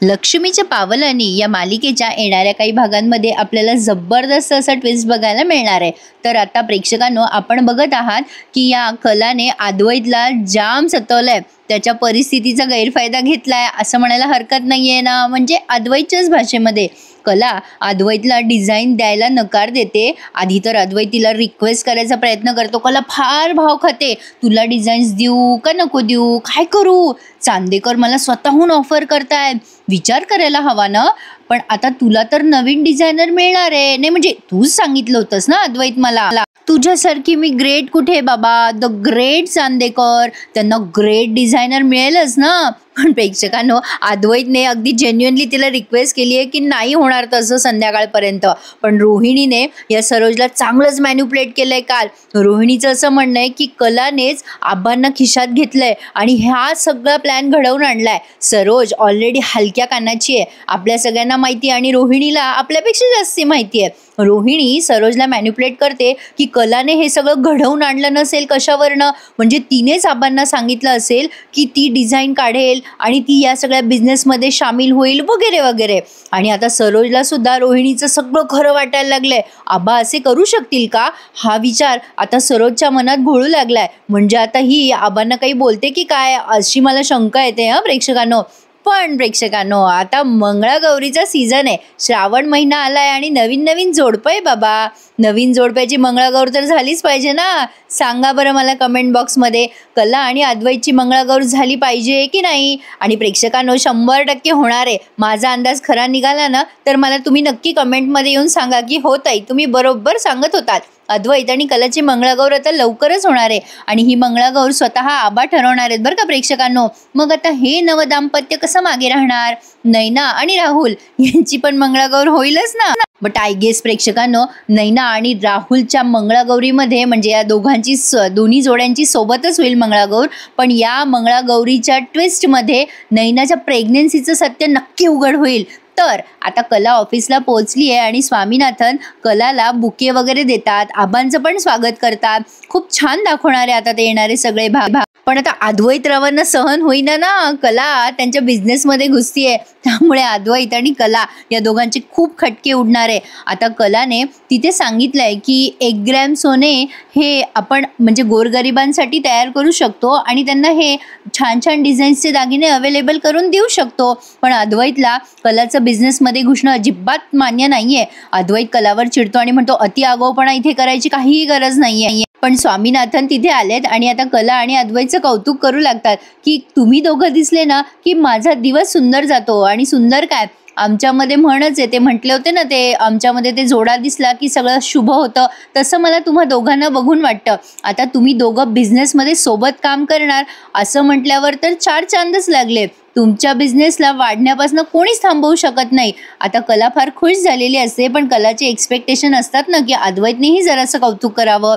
लक्ष्मीच्या पावलांनी या मालिकेच्या येणाऱ्या काही भागांमध्ये आपल्याला जबरदस्त असा ट्विस्ट बघायला मिळणार आहे। तर आता प्रेक्षकांनो, आपण बघत आहात की या कलाने अद्वैतला जाम सतवलंय, त्याच्या परिस्थितीचा गैरफायदा घेतलाय असं म्हणायला हरकत नाहीये ना। म्हणजे अद्वैतच्याच भाषेमध्ये कला अद्वैतला डिझाईन द्यायला नकार देते। आधी तर अद्वैत तिला रिक्वेस्ट करायचा प्रयत्न करतो, कला फार भाव खाते, तुला डिझाईन्स देऊ का नको देऊ, काय करू, चांदेकर मला स्वतःहून ऑफर करतायत, विचार करायला हवा ना। पण आता तुला तर नवीन डिझायनर मिळणार आहे, नाही म्हणजे तूच सांगितलं होतंस ना अद्वैत मला, तुझ्यासारखी मी ग्रेट कुठे बाबा, द ग्रेट चांदेकर, त्यांना ग्रेट डिझायनर मिळेलच ना। पण प्रेक्षकांनो, अद्वैतने अगदी जेन्युइनली तिला रिक्वेस्ट केली आहे की नाही होणार तसं संध्याकाळपर्यंत। पण रोहिणीने या सरोजला चांगलंच मॅन्युप्युलेट केलंय काल। रोहिणीचं असं म्हणणं आहे की कलानेच आबांना खिशात घेतलंय आणि हा सगळा प्लॅन घडवून आणलाय। सरोज ऑलरेडी हलक्या कानाची आहे, आपल्या सगळ्यांना माहिती आहे, आणि रोहिणीला आपल्यापेक्षा जास्ती माहिती आहे। रोहिणी सरोजला मॅन्युप्युलेट करते की कलाने हे सगळं घडवून आणलं नसेल कशावरनं, म्हणजे तिनेच आबांना सांगितलं असेल की ती डिझाईन काढेल आणि ती या सगळ्या बिझनेसमध्ये सामील होईल वगैरे वगैरे। आणि आता सरोजला सुद्धा रोहिणीचं सगळं खरं वाटायला लागलंय। आबा असे करू शकतील का, हा विचार आता सरोजच्या मनात घोळू लागलाय। म्हणजे आता ही आबांना काही बोलते की काय, अशी मला शंका येते प्रेक्षकांनो। पण प्रेक्षकांनो, आता मंगळागौरीचा सीझन आहे, श्रावण महिना आलाय आणि नवीन नवीन जोडपं आहे बाबा। नवीन जोडप्याची मंगळागौर तर झालीच पाहिजे ना। सांगा बरं मला कमेंट बॉक्समध्ये, कला आणि अद्वैतची मंगळागौर झाली पाहिजे की नाही। आणि प्रेक्षकांनो, 100% होणार आहे, माझा अंदाज खरा निघाला ना तर मला तुम्ही नक्की कमेंटमध्ये येऊन सांगा की हो ताई, तुम्ही बरोबर सांगत होतात, अद्वैत आणि कलाची मंगळागौर आता लवकरच होणार आहे आणि ही मंगळागौर स्वतः आबा ठरवणार आहेत बरं का प्रेक्षकांनो। मग आता हे नवदाम्पत्य कसं मागे राहणार, नैना आणि राहुल यांची पण मंगळागौर होईलच ना। बट आय गेस प्रेक्षकांनो, नैना आणि राहुलच्या मंगळागौरीमध्ये म्हणजे या दोन्ही जोड्यांची सोबतच होईल मंगळागौर। पण या मंगळागौरीच्या ट्विस्टमध्ये नैनाच्या प्रेग्नेन्सीचं सत्य नक्की उघड होईल। तर आता कला ऑफिसला पोहोचली आहे आणि स्वामीनाथन कलाला बुके वगैरे देतात, आबांचं पण स्वागत करतात, खूप छान दाखवणार आहे आता ते येणारे सगळे भाग। पण आता अद्वैतरावांना सहन होईना ना, कला त्यांच्या बिझनेसमध्ये घुसतीये, त्यामुळे अद्वैत आणि कला या दोघांचे खूप खटके उडणार आहे। आता कलाने तिथे सांगितलंय की 1 ग्रॅम सोने हे आपण म्हणजे गोरगरिबांसाठी तयार करू शकतो आणि त्यांना हे छान छान डिझाईन्सचे दागिने अवेलेबल करून देऊ शकतो। पण अद्वैतला कलाचं बिझनेसमध्ये घुसणं अजिबात मान्य नाहीये। अद्वैत कलावर चिडतो आणि म्हणतो, अति आगाऊपणा इथे करायची काहीही गरज नाहीये। पण स्वामीनाथन तिथे आलेत आणि आता कला आणि अद्वैतचं कौतुक करू लागतात की तुम्ही दोघं दिसले ना की माझा दिवस सुंदर जातो। आणि सुंदर काय, आमच्यामध्ये म्हणच आहे, ते म्हटले होते ना, ते आमच्यामध्ये ते जोडा दिसला की सगळं शुभ होतं, तसं मला तुम्हा दोघांना बघून वाटतं। आता तुम्ही दोघं बिझनेसमध्ये सोबत काम करणार असं म्हटल्यावर तर 4 चांदच लागले, तुमच्या बिझनेसला वाढण्यापासून कोणीच थांबवू शकत नाही। आता कला फार खुश झालेली असते, पण कलाचे एक्सपेक्टेशन असतात ना की अद्वैतनेही जरासं कौतुक करावं।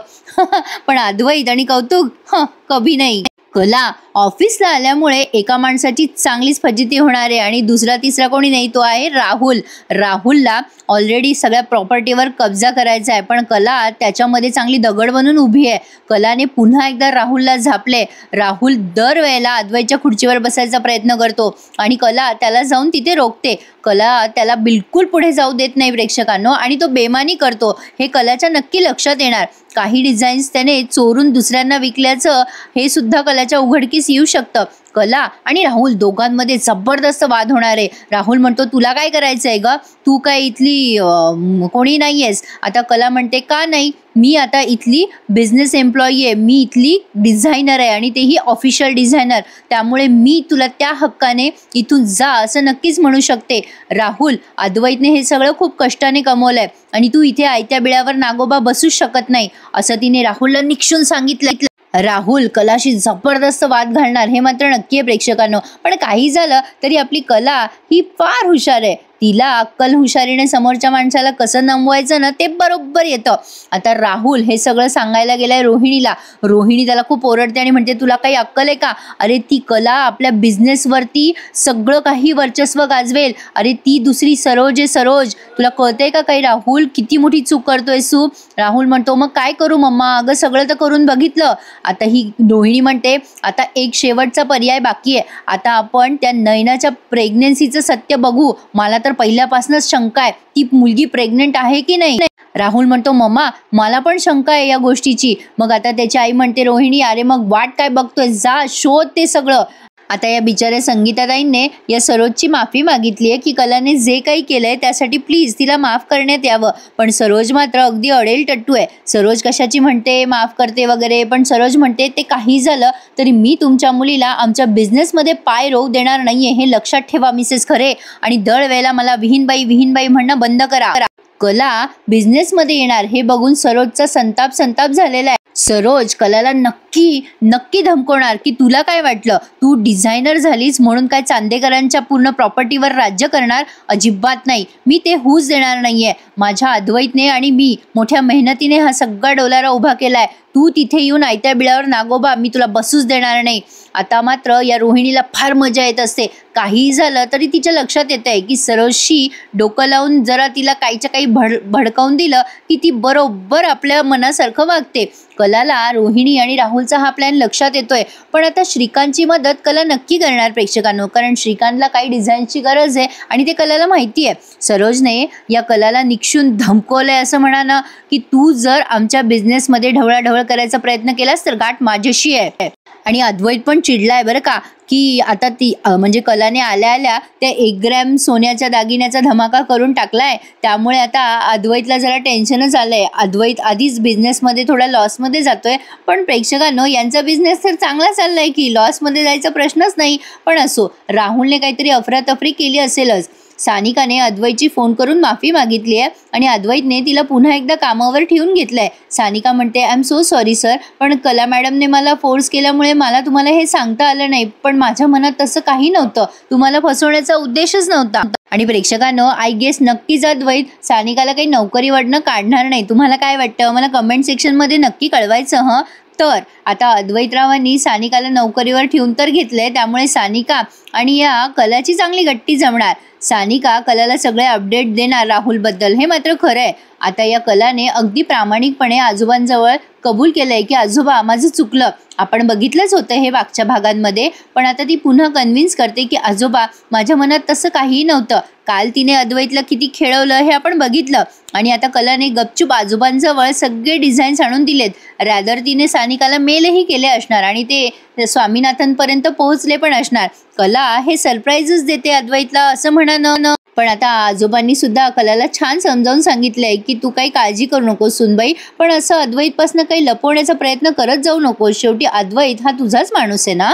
पण अद्वैत आणि कौतुक कभी नाही। कला ऑफिसला आल्यामुळे एका माणसाची चांगलीच फजिती होणार आहे आणि दुसरा तिसरा कोणी नाही, तो आहे राहुल। राहुलला ऑलरेडी सगळ्या प्रॉपर्टीवर कब्जा करायचा आहे, पण कला त्याच्यामध्ये चांगली दगड बनून उभी आहे। कलाने पुन्हा एकदा राहुलला झापले। राहुल दरवेळेला अद्वैतच्या खुर्चीवर बसायचा प्रयत्न करतो आणि कला त्याला जाऊन तिथे रोखते। कला त्याला बिलकुल पुढे जाऊ देत नाही प्रेक्षकांनो, आणि तो बेमानी करतो हे कलाच्या नक्की लक्षात येणार। काही डिझाईन्स त्याने चोरून दुसऱ्यांना विकल्याचं हे सुद्धा कलाच्या उघडकीस येऊ शकतं। कला आणि राहुल दोघांमध्ये जबरदस्त वाद होणार आहे। राहुल म्हणतो, तुला काय करायचंय ग, तू काय इथली कोणी नाहीयेस। आता कला म्हणते, का नाही, मी आता इथली बिझनेस एम्प्लॉई आहे, मी इथली डिझायनर आहे आणि तेही ऑफिशियल डिझायनर, त्यामुळे मी तुला त्या हक्काने इथून जा असं नक्कीच म्हणू शकते। राहुल, अद्वैतने हे सगळं खूप कष्टाने कमवलंय आणि तू इथे आयत्या बिळावर नागोबा बसूच शकत नाही असं तिने राहुलला निक्षून सांगितलं। राहुल कलाशी जबरदस्त वाद घालणार हे मात्र नक्की आहे प्रेक्षकांनो। पण काही झालं तरी आपली कला ही फार हुशार आहे, तिला अक्कल हुशारीने समोरच्या माणसाला कसं नमवायचं ना ते बरोबर येतं. आता राहुल हे सगळं सांगायला गेलाय रोहिणीला. रोहिणी त्याला खूप ओरडते आणि म्हणते तुला काही अक्कल आहे का? अरे ती कला आपल्या बिझनेसवरती सगळं काही वर्चस्व गाजवेल. अरे ती दुसरी सरोज आहे, सरोज. तुला कळतंय का काही? राहुल किती मोठी चूक करतोयस तू. राहुल म्हणतो मग काय करू मम्मा? अगं सगळं तर करून बघितलं. आता ही रोहिणी म्हणते आता एक शेवटचा पर्याय बाकी आहे. आता आपण त्या नयनाच्या प्रेग्नेन्सीचं सत्य बघू. मला तर पहिल्यापासूनच शंका आहे ती मुलगी प्रेग्नेंट आहे की नाही. राहुल म्हणतो मम्मा मला पण शंका आहे या गोष्टीची. मग आता त्याची आई म्हणते रोहिणी अरे मग वाट काय बघतोय, जा शोध ते सगळं. आता या बिचाऱ्या संगीताताईंने या सरोजची माफी मागितली आहे की कलाने जे काही केलंय त्यासाठी प्लीज तिला माफ करण्यात यावं. पण सरोज मात्र अगदी अडेल टट्टू आहे. सरोज कशाची म्हणते माफ करते वगैरे, पण सरोज म्हणते ते काही झालं तरी मी तुमच्या मुलीला आमच्या बिझनेसमध्ये पाय रोवू देणार नाहीये हे लक्षात ठेवा मिसेस खरे. आणि दरवेळेला मला विहीनबाई म्हणणं बंद करा. कला बिझनेसमध्ये येणार हे बघून सरोजचा संताप झालेला आहे. सरोज कलाला नक्की धमकवणार की तुला काय वाटलं तू डिझायनर झालीस म्हणून काय चांदेकरांच्या पूर्ण प्रॉपर्टीवर राज्य करणार? अजिबात नाही, मी ते होऊच देणार नाहीये. माझ्या अद्वैतने आणि मी मोठ्या मेहनतीने हा सगळा डोलारा उभा केलाय. तू तिथे येऊन आयत्या बिळावर नागोबा मी तुला बसूच देणार नाही. आता मात्र या रोहिणीला फार मजा येत असते. काही झालं तरी तिच्या लक्षात येत आहे की सरोजशी डोकं लावून जरा तिला काहीच्या काही भडकावून दिलं की ती बरोबर आपल्या मनासारखं वागते. कलाला रोहिणी आणि राहुलचा हा प्लॅन लक्षात येतोय. पण आता श्रीकांतची मदत कला नक्की करणार प्रेक्षकांनो, कारण श्रीकांतला काही डिझाईनची गरज आहे आणि ते कलाला माहिती आहे. सरोजने या कलाला निक्षून धमकवलंय असं म्हणा ना की तू जर आमच्या बिझनेसमध्ये ढवळाढवळ करायचा प्रयत्न केलास तर गाठ माझ्याशी आहे. आणि अद्वैत पण चिडलाय बरं का की आता ती म्हणजे कलाने आल्या त्या 1 ग्रॅम सोन्याच्या दागिन्याचा धमाका करून टाकलाय. त्यामुळे आता अद्वैतला जरा टेन्शनच आलंय. अद्वैत आधीच बिझनेसमध्ये थोडा लॉसमध्ये जातोय. पण प्रेक्षकांनो यांचा बिझनेस तर चांगला चाललाय की लॉसमध्ये जायचा प्रश्नच नाही. पण असो, राहुलने काहीतरी अफरातफरी केली असेलच. सानिकाने अद्वैतची फोन करून माफी मागितली आहे आणि अद्वैतने तिला पुन्हा एकदा कामावर ठेवून घेतलंय. सानिका म्हणते I am so sorry sir, पण कला मॅडमने मला फोर्स केल्यामुळे मला तुम्हाला हे सांगता आलं नाही. पण माझ्या मनात तसं काही नव्हतं, तुम्हाला फसवण्याचा उद्देशच नव्हता. आणि प्रेक्षकांनो आय गेस नक्कीच अद्वैत सानिकाला काही नोकरीवरनं काढणार नाही. तुम्हाला काय वाटतं मला कमेंट सेक्शनमध्ये नक्की कळवायचं. तर आता अद्वैतरावांनी सानिकाला नोकरीवर ठेवून तर घेतलंय, त्यामुळे सानिका आणि या कलाची चांगली गट्टी जमणार. सानिका कलाला सगळे अपडेट देणार राहुलबद्दल, हे मात्र खरं आहे. आता या कलाने अगदी प्रामाणिकपणे आजोबांजवळ कबूल केलंय की आजोबा माझं चुकलं. आपण बघितलंच होतं हे मागच्या भागांमध्ये, पण आता ती पुन्हा कन्व्हिन्स करते की आजोबा माझ्या मनात तसं काहीही नव्हतं. काल तिने अद्वैतला किती खेळवलं हे आपण बघितलं. आणि आता कलाने गपचूप आजोबांजवळ सगळे डिझाईन्स आणून दिलेत. रॅदर तिने सानिकाला मेलही केले असणार आणि ते स्वामीनाथनपर्यंत पोहोचले पण असणार. कला हे सरप्राईजच देते अद्वैतला असं म्हणणं. पण आता आजोबांनी सुद्धा कलाला छान समजावून सांगितलंय की तू काही काळजी करू नकोस सुनबाई, पण असं अद्वैतपासून काही लपवण्याचा प्रयत्न करत जाऊ नकोस. शेवटी अद्वैत हा तुझाच माणूस आहे ना.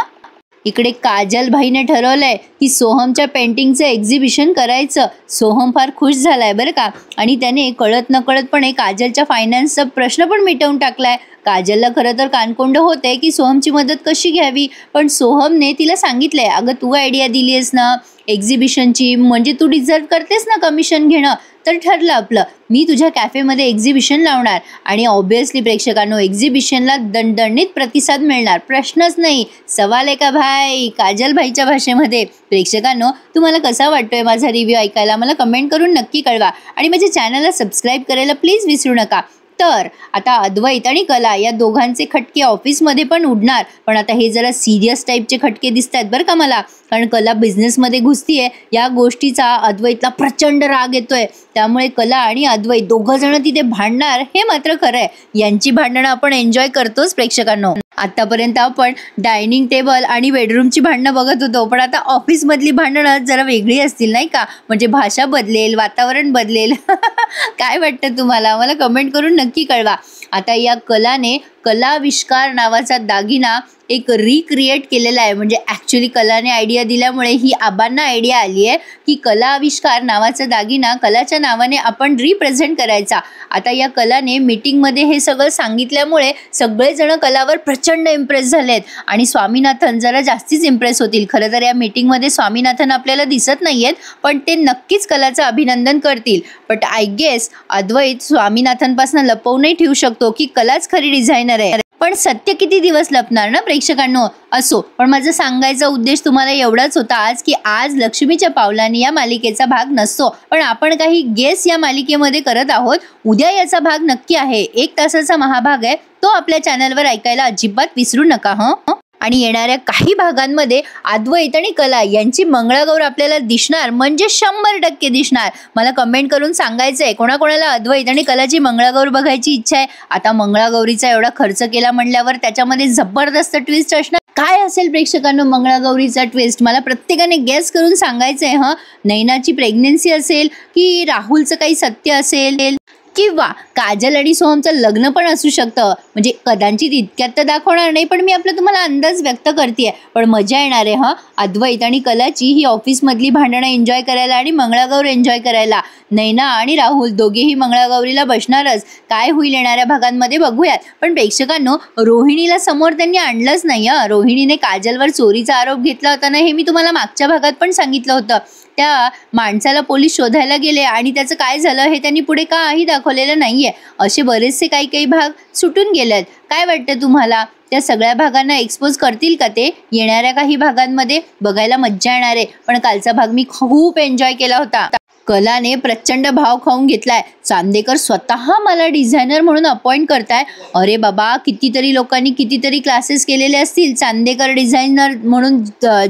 इकडे काजल भाईने ठरवलंय की सोहमच्या पेंटिंगचं एक्झिबिशन करायचं. सोहम फार खुश झालाय बरं का, आणि त्याने कळत नकळतपणे काजलच्या फायनान्सचा प्रश्न पण मिटवून टाकलाय. काजलला खरं तर कानकोंड होते की सोहमची मदत कशी घ्यावी, पण सोहमने तिला सांगितलंय अगं तू आयडिया दिली आहेस ना एक्झिबिशनची, म्हणजे तू डिझर्व करतेस ना कमिशन घेणं. तर ठरलं आपलं, मी तुझ्या कॅफेमध्ये एक्झिबिशन लावणार आणि ऑब्विसली प्रेक्षकांनो एक्झिबिशनला दणदणीत प्रतिसाद मिळणार, प्रश्नच नाही. सवाल आहे का भाई, काजल भाईच्या भाषेमध्ये. प्रेक्षकांनो तुम्हाला कसा वाटतोय माझा रिव्ह्यू ऐकायला मला कमेंट करून नक्की कळवा आणि माझ्या चॅनलला सबस्क्राईब करायला प्लीज विसरू नका. तर आता अद्वैत आणि कला या दोघांचे खटके ऑफिसमध्ये पण उडणार, पण आता हे जरा सिरियस टाईपचे खटके दिसत आहेत बरं का मला, कारण कला बिझनेसमध्ये घुसतीये. या गोष्टीचा अद्वैतला प्रचंड राग येतोय. त्यामुळे कला आणि अद्वैत दोघं जण तिथे भांडणार हे मात्र खरं आहे. यांची भांडणं आपण एन्जॉय करतोच प्रेक्षकांनो. आतापर्यंत आपण डायनिंग टेबल आणि बेडरूमची भांडणं बघत होतो, पण आता ऑफिसमधली भांडणं जरा वेगळी असतील नाही का, म्हणजे भाषा बदलेल, वातावरण बदलेल. काय वाटतं तुम्हाला मला कमेंट करून नक्की कळवा. आता या कलाने कलाविष्कार नावाचा दागिना एक रिक्रिएट केलेला आहे. म्हणजे ॲक्च्युली कलाने आयडिया दिल्यामुळे ही आबांना आयडिया आली आहे की कला आविष्कार नावाचा दागिना कलाच्या नावाने आपण रिप्रेझेंट करायचा. आता या कलाने मीटिंगमध्ये हे सगळं सांगितल्यामुळे सगळेजण कलावर प्रचंड इम्प्रेस झालेत आणि स्वामीनाथन जरा जास्तीच इम्प्रेस होतील. खरं तर या मीटिंगमध्ये स्वामीनाथन आपल्याला दिसत नाही आहेत, पण ते नक्कीच कलाचं अभिनंदन करतील. बट आय गेस अद्वैत स्वामीनाथनपासून लपवून नाही ठेवू शकतो की कलाच खरी डिझायनर आहे. पण सत्य किती दिवस लपणार ना प्रेक्षकांनो. असो, पण माझा सांगायचा उद्देश तुम्हाला एवढाच होता आज की आज लक्ष्मीच्या पावलांनी या मालिकेचा भाग नसतो, पण आपण काही गेस या मालिकेमध्ये करत आहोत. उद्या याचा भाग नक्की आहे. 1 तासाचा महाभाग आहे, तो आपल्या चॅनलवर ऐकायला अजिबात विसरू नका हं. आणि येणाऱ्या काही भागांमध्ये अद्वैत आणि कला यांची मंगळागौर आपल्याला दिसणार, म्हणजे 100% दिसणार. मला कमेंट करून सांगायचं आहे कोणाकोणाला अद्वैत आणि कलाची मंगळागौर बघायची इच्छा आहे. आता मंगळागौरीचा एवढा खर्च केला म्हणल्यावर त्याच्यामध्ये जबरदस्त ट्विस्ट असणार. काय असेल प्रेक्षकांनो मंगळागौरीचा ट्विस्ट मला प्रत्येकाने गेस करून सांगायचं आहे हं. नैनाची प्रेग्नेन्सी असेल की राहुलचं काही सत्य असेल किंवा काजल आणि सोहमचं लग्न पण असू शकतं. म्हणजे कदाचित इतक्यात तर दाखवणार नाही, पण मी आपलं तुम्हाला अंदाज व्यक्त करते. पण मजा येणार आहे हं. अद्वैत आणि कलाची ही ऑफिसमधली भांडणं एन्जॉय करायला आणि मंगळागौर एन्जॉय करायला. नैना आणि राहुल दोघेही मंगळागौरीला बसणारच. काय होईल येणाऱ्या भागांमध्ये बघूयात. पण प्रेक्षकांनो रोहिणीला समोर त्यांनी आणलंच नाही हं. रोहिणीने काजलवर चोरीचा आरोप घेतला होता ना, हे मी तुम्हाला मागच्या भागात पण सांगितलं होतं. त्या माणसाला पोलीस शोधायला गेले आणि त्याचं काय झालं हे त्यांनी पुढे काही दाखवलेलं नाहीये. असे बरेचसे काही भाग सुटून गेलेत. काय वाटतं तुम्हाला त्या सगळ्या भागांना एक्सपोज करतील का ते येणाऱ्या काही भागांमध्ये? बघायला मज्जा येणार आहे. पण कालचा भाग मी खूप एन्जॉय केला होता. कलाने प्रचंड भाव खाऊन घेतलाय. चांदेकर स्वतः मला डिझायनर म्हणून अपॉइंट करताय. अरे बाबा, कितीतरी लोकांनी कितीतरी क्लासेस केलेले असतील चांदेकर डिझायनर म्हणून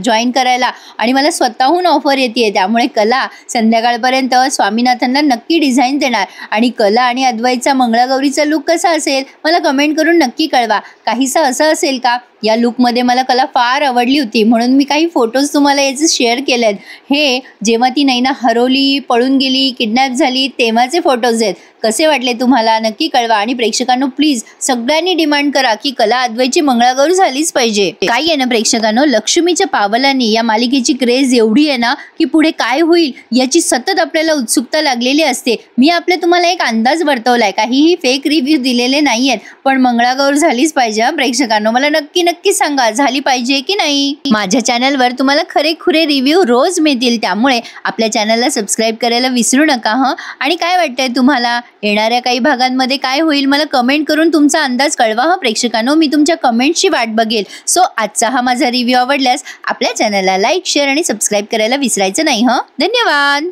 जॉईन करायला आणि मला स्वतःहून ऑफर येते. त्यामुळे कला संध्याकाळपर्यंत स्वामीनाथनला नक्की डिझाईन देणार. आणि कला आणि अद्वैतचा मंगळागौरीचा लुक कसा असेल मला कमेंट करून नक्की कळवा. काहीसा असं असेल का या लुकमध्ये मला कला फार आवडली होती म्हणून मी काही फोटोज तुम्हाला याचे शेअर केलेत. हे जेव्हा ती नैना हरवली, पळून गेली, किडनॅप झाली तेव्हाचे फोटोज आहेत. कसे वाटले तुम्हाला नक्की कळवा. आणि प्रेक्षकांनो प्लीज सगळ्यांनी डिमांड करा की कला अद्वैतची मंगळागौर झालीच पाहिजे. काय आहे ना प्रेक्षकांनो, लक्ष्मीच्या पावलांनी या मालिकेची क्रेज एवढी आहे ना की पुढे काय होईल याची सतत आपल्याला उत्सुकता लागलेली असते. मी आपले तुम्हाला एक अंदाज वर्तवलाय, काहीही फेक रिव्ह्यू दिलेले नाही आहेत. पण मंगळागौर झालीच पाहिजे प्रेक्षकांनो. मला नक्की सांगा झाली पाहिजे की नाही. माझ्या चॅनलवर तुम्हाला खरेखुरे रिव्ह्यू रोज मिळतील, त्यामुळे आपल्या चॅनलला सबस्क्राईब करायला विसरू नका हं. आणि काय वाटतंय तुम्हाला येणाऱ्या काही भागांमध्ये काय होईल मला कमेंट करून तुमचा अंदाज कळवा हं प्रेक्षकांनो. मी तुमच्या कमेंटची वाट बघेल. सो आजचा हा माझा रिव्ह्यू आवडल्यास आपल्या चॅनलला लाईक, शेअर आणि सबस्क्राईब करायला विसरायचं नाही हं. धन्यवाद.